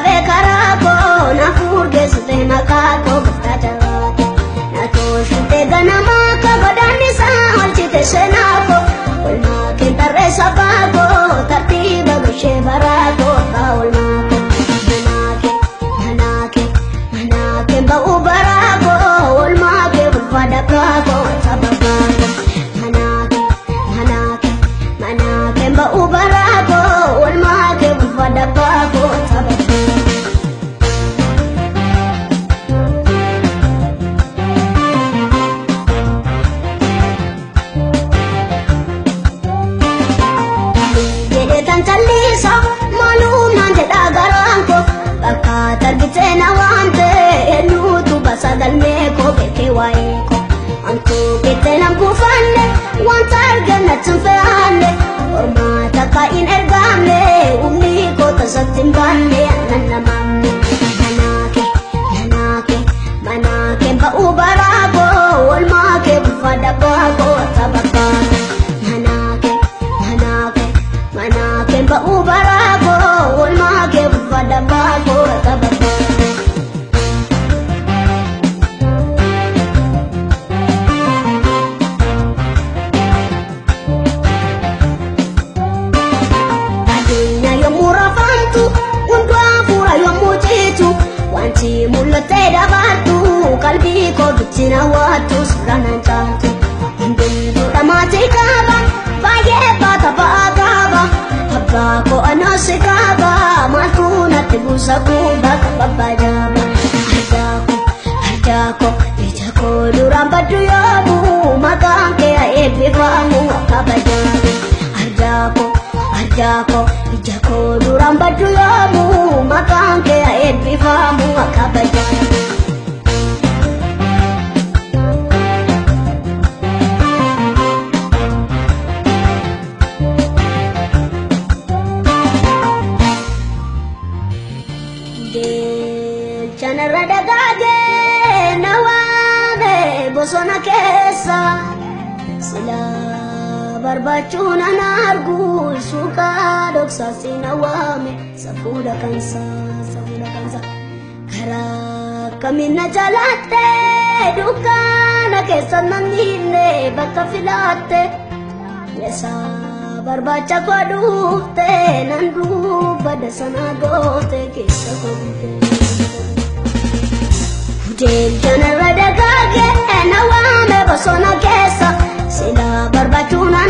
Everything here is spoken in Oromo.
qabe karako na furge sute makako guftajarako na toshute ganama ka godani sa olchite senako olma kentare sabago tartiba gushe barako kaolma manake ba ubarako olma ke bufada kako sababa manake ba ubarako olma ke bufada kako sababa Chalisa malum nante dagaranko baka targite na wante enutu basagal meko beke waeko antu kete nam kufande wantar ganna tsunfane orma taka in ergamne umni ko tasaktimbane nanamamne manake ba ubarago olma ke bufada bako tabaka manake ba ubarago olma ke bufada bako tabaka adunya yo murafantu undwa fura yo mujitu wanti mulate dabartu kalbi ko bitina watu surana jantu ndundu tamate kaba baye bata baba Bako anasikaba matuna tibusa kuba kabajaba ijako duramba tuyabu makanke epifamu kabajaba ijako duramba tuyabu makanke epifamu kabajaba Chanara dagage nawame bosona kesa sila barbachuna nargu suka doksa sinawame safuda kansa kara kamina jalate dukana kesa nanine baka filate yesa barbacha ko dufte nandu badasana gote kesa gote Jel janara dagage nawame bosona kesa sila barbachuna